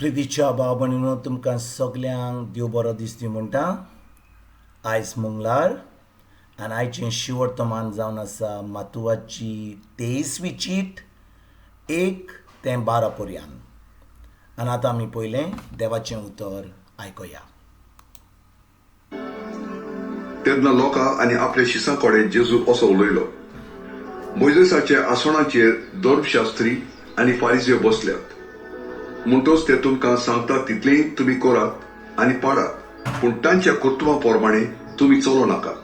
प्रितीच्या भाव भयणीनो तुमकां सगल्यांक देव बरो दीस दी म्हणटा. आयज मंगळार आनी आयचें शिवर्तमान जावन आसा मातुवाची 23वी चीट 1 ते 12 पर्यंत. आनी आतां आमी पयलें देवाचें उतर आयकया. तेन्ना लोकां आनी आपल्या शिसां कडेन जेजू असो उलयलो. मोइजेसाच्या आसनाचेर धर्मशास्त्री आनी फारिझेव बसल्यात. म्हणटच ते तुमकां सांगता तितलें तुमी करात आनी पाडात, पूण तांच्या कर्तुवा प्रमाणे तुमी चलो नाकात.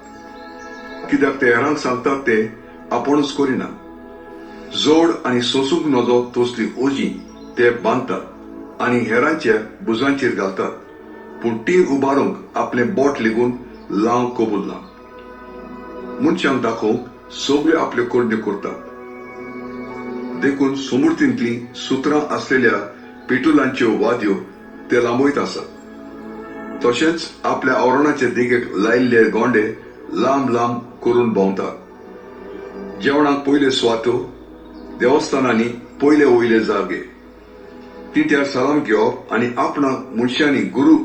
कित्याक ते हेरांक सांगतात ते आपुणूच करिना. जोड आनी सोंसूंक नजो तसली ओजी ते बांदतात आनी हेरांच्या भुजांचेर घालतात, पूण ती उबारूंक आपलें बोट लेगून लावंक कबूल ना. मनशांक दाखोवंक सगळे आपल्यो करण्यो करतात. देखून समृद्धींतली सुत्रां असलेल्या पेटुलांच्यो वाद्यो ते लांबयत आसात. तशेंच आपल्या आवरणाचे देगेक लायिल्ले गोंडे लांब लांब करून भोंवतात. जेवणाक पयले सुवातो, देवस्थानांनी पयले वयले जागे, तिट्यार सलाम घेवप आनी आपणाक मनशांनी गुरू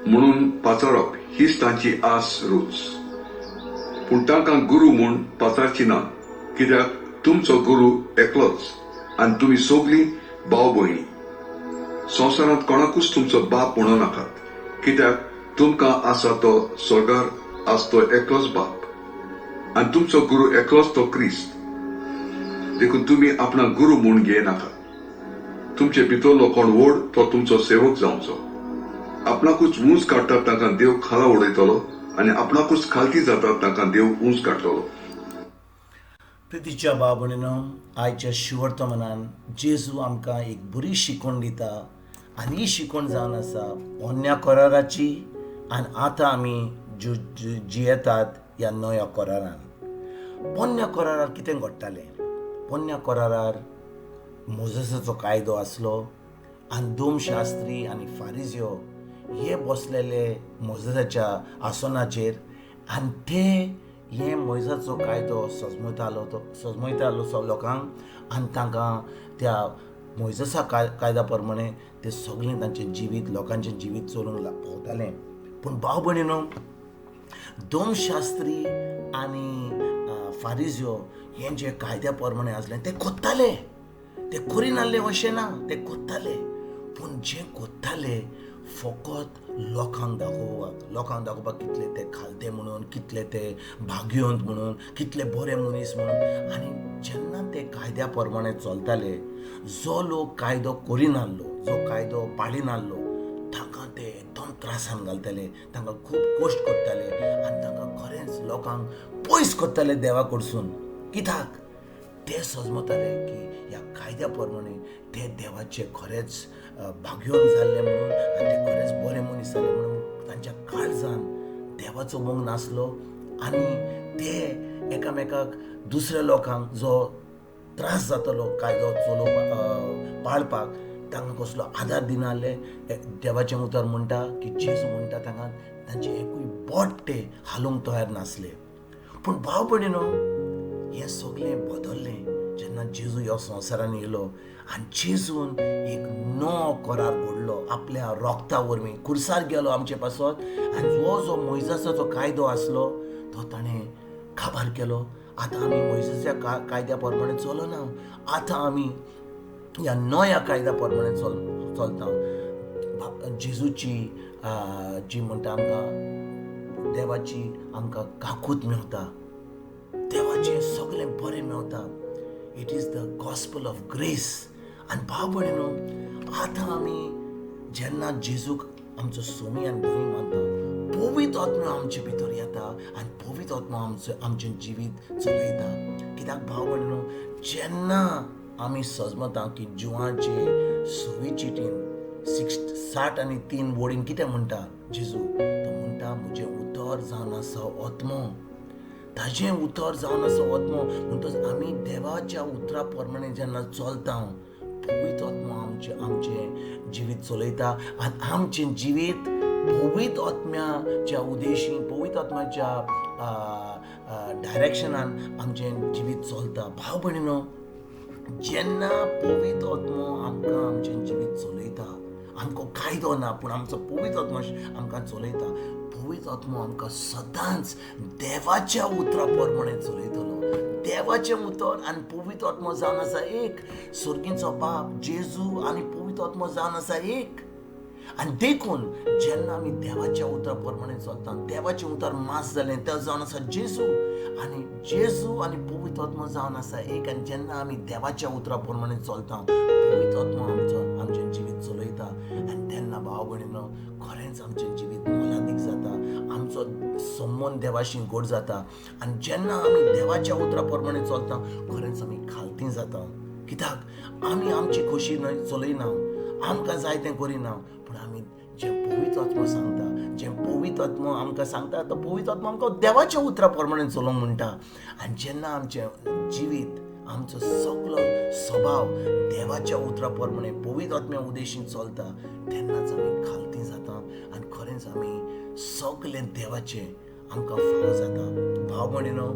म्हणून पाचारप हीच तांची आस रूच. पूण तांकां गुरू म्हूण पाचारची ना, कित्याक तुमचो गुरू एकलोच आनी तुमी सगळीं भाव भयणी. संवसारांत कोणाकूच तुमचो बाप म्हणू नाकात, कित्याक तुमकां आसा तो स्वर्गार आसा तो एकलोच बाप आनी तुमचो गुरू एकलोच तो क्रिस्त. देखून तुमी आपणाक गुरू म्हूण घेयनाकात. तुमचे भितरलो कोण व्हड तो तुमचो सेवक जावचो. आपणाकूच उंच काडटात तांकां देव खाला उडयतलो आनी आपणाकूच खालती जातात तांकां देव उंच काडटलो. प्रितीच्या भाव भयणीनो, आयच्या शिवर्तमानान जेजू आमकां एक बरी शिकवण दिता. आनी ही शिकवण जावन आसा पोन्न्या कराराची आनी आतां आमी जियेतात ह्या नव्या करारान. पोन्न्या करारार कितें घडटालें? पोन्न्या करारार मोजेसाचो कायदो आसलो आनी धर्मशास्त्री आनी फारिझेव हे बसलेले मोजेसाच्या आसनाचेर आनी ते हे मोइजेसाचो कायदो सजमयतालो लोकांक आनी तांकां त्या मोइजेसा कायद्या प्रमाणे ते सगळें तांचें जिवीत लोकांचें जिवीत चलोवंक भोंवतालें. पूण भाव भयणीनो, धर्मशास्त्री आनी फारिझेव हें जें कायद्या प्रमाणे आसलें तें कोत्ताले. ते करिनासले अशें ना, ते कोत्ताले. पूण जें कोत्ताले फकत लोकांक दाखोवपाक कितले ते खालते म्हणून, कितले ते भाग्यवंत म्हणून, कितले बरे मनीस म्हणून. आनी जेन्ना ते कायद्या प्रमाणे चलताले, जो लोक कायदो करिनासलो, जो कायदो पाळिनासलो, तांकां ते एकदम त्रासान घालताले, तांकां खूब कश्ट करताले आनी तांकां खरेंच लोकांक पयस करताले देवा कडसून. कित्याक ते समजताले की ह्या कायद्या प्रमाणे ते देवाचे खरेंच भाग्यवंत जाल्ले म्हणून आनी ते खरेंच बरे मनीस जाले म्हणून तांच्या काळजान देवाचो मोग नासलो. आनी ते एकामेकाक दुसऱ्या लोकांक जो त्रास जातालो कायदो चलोवपाक पाळपाक, तांकां कसलो आदार दिनासले. देवाचें उतर म्हणटा की जेजू म्हणटा तांकां तांचें एकूय बोट ते हालोवंक तयार नासले. पूण भाव भयणीनो, हें सगळें बदल्लें जेन्ना जेजू ह्या संवसारान येयलो आनी जेजून एक नवो करार घडलो. आपल्या रोगता वरवीं खुर्सार गेलो आमचे पासत आनी जो मोइजेसाचो कायदो आसलो तो ताणें काबार केलो. आतां आमी मोइजेसाच्या कायद्या प्रमाणे चलना, आतां आमी ह्या नव्या कायद्या प्रमाणे चलता. जेजूची जी म्हणटा आमकां देवाची आमकां काकूत मेवता, देवाचें सगळें बरें Mewat. It is the gospel of grace. आनी भाव भयणीनो, आतां आमी जेन्ना जेजूक आमचो स्वामी आनी धनी मानता, पवित्र आत्मा आमचे भितर येता आनी पवित्र आत्मा आमचें जिवीत चलयता. कित्याक भाव भयणीनो, जेन्ना आमी सजमता की जुवांचे 6वी चिटीन 60 वडीन कितें म्हणटा जेजू? तो म्हणटा म्हजें उतर जावन आसा आत्मो. ताजें उतर जावन आसा आत्मो. म्हणटच आमी देवाच्या उतरा प्रमाणे जेन्ना चलता, पवित्र आत्मा आमचें जिवीत चलयता आनी आमचें जिवीत पवित्र आत्म्याच्या उद्देशी, पवित्र आत्म्याच्या डायरेक्शनान आमचें जिवीत चलता. भाव भयणीनो, जेन्ना पवित्र आत्मो आमकां आमचें जिवीत चलयता आमकां कायदो ना, पूण आमचो पवित्र आत्मो आमकां चलयता. पवित्र आत्मो आमकां सदांच देवाच्या उतरा प्रमाणे चलयतलो. देवाचें उतर आनी पवित्र आत्मो जावन आसा एक. सुर्गीचो बाप जेजू आनी पवित्र आत्मो जावन आसा एक. आनी देखून जेन्ना आमी देवाच्या उतरा प्रमाणे चलता, देवाचें उतर मास जालें, तें जावन आसा जेजू. आनी जेजू आनी पवित्र आत्मो जावन आसा एक. आनी जेन्ना आमी देवाच्या उतरा प्रमाणे चलता, पवित्र आत्मो आमचें जिवीत चलयता. आनी तेन्ना भाव भयणीनो, खरेंच आमचें जिवीत मोलादीक जाता. आमचो संबंद देवाशी गोड जाता. आनी जेन्ना आमी देवाच्या उतरा प्रमाणे चलता, खरेंच आमी खालती जाता. कित्याक आमी आमची खोशी चलयना, आमकां जाय तें करिना, पूण आमी जें पवित्र आत्मो सांगता, जें पवित्र आत्मो आमकां सांगता, तो पवित्र आत्मो आमकां देवाच्या उतरा प्रमाणे चलोवंक म्हणटा. आनी जेन्ना आमचें जिवीत, आमचो सगळो स्वभाव देवाच्या उतरा प्रमाणे पवित्र आत्म्या उद्देशीन चलता, तेन्नाच आमी खालती जाता. आनी खरेंच आमी सगळें देवाचें आमकां फावो जाता. भाव भयणीनो,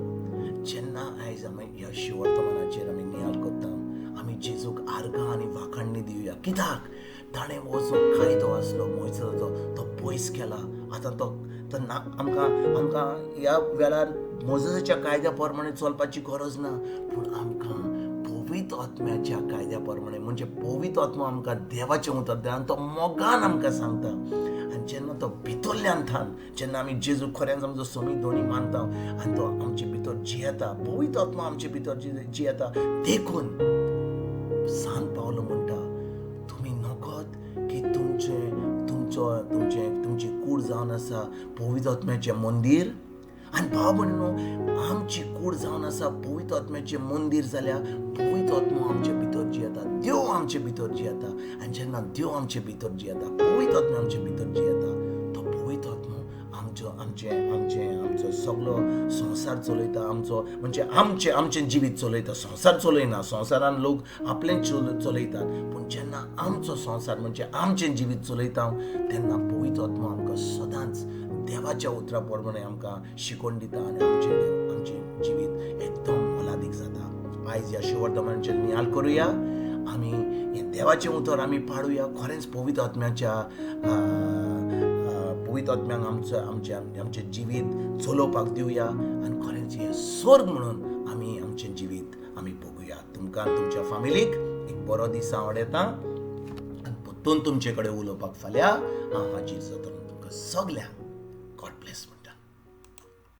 जेन्ना आयज आमी ह्या शिवर्तमानाचेर आमी नियाळ करता, आमी जेजूक आर्गां आनी वाखाणणी दिवया. कित्याक ताणें हो जो कायदो आसलो मोइसेसाचो, तो पयस केला. आतां तो आमकां ह्या वेळार मोइसेसाच्या कायद्या प्रमाणे चलपाची गरज ना, पूण आमकां पवित्र आत्म्याच्या कायद्या प्रमाणे, म्हणजे पवित्र आत्मो आमकां देवाचें उतर दिता आनी तो मोगान आमकां सांगता. आनी जेन्ना तो भितरल्यान जेन्ना आमी जेजू खरेंच आमचो समी दोनी मानता आनी तो आमचे भितर जियेता, पवित्र आत्मा आमचे भितर जियेता, देखून सांत पावलो म्हणटा, तुमी नकळत की तुमची कूड जावन आसा पवित्र आत्म्याचें मंदीर. आनी भाव भयणीनो, आमची कूड जावन आसा पवित्र आत्म्याचें मंदीर जाल्यार पवित्र आत्मो आमचे भितर जियेता, देव आमचे भितर जियेता. आनी जेन्ना देव आमचे भितर जियेता, पवित्र आत्मा आमचे भितर जियेता, तो पवित्र आत्मो आमचो सगळो संसार चलयता. आमचो म्हणजे आमचें जिवीत चलयता. संसार चलयना, संसारान लोक आपलें चलयतात, पूण जेन्ना आमचो संसार म्हणजे आमचें जिवीत चलयता, तेन्ना पवित्र आत्मा आमकां सदांच देवाच्या उतरा प्रमाणे आमकां शिकोवन दिता. आनी आमचें जिवीत एकदम मोलादीक जाता. आयज ह्या शिवर्तमानाचेर नियाळ करुया. आमी हें देवाचें उतर आमी पाडुया. खरेंच पवित्र आत्म्यांक आमचें जिवीत चलोवपाक दिवया. आनी खरेंच हें स्वर्ग म्हणून आमी आमचें जिवीत आमी भोगुया. तुमकां तुमच्या फॅमिलीक एक बरो दीस आवड येता. आनी परतून तुमचे कडेन उलोवपाक फाल्यां हांव हाजीर जातलो. तुमकां सगल्यांक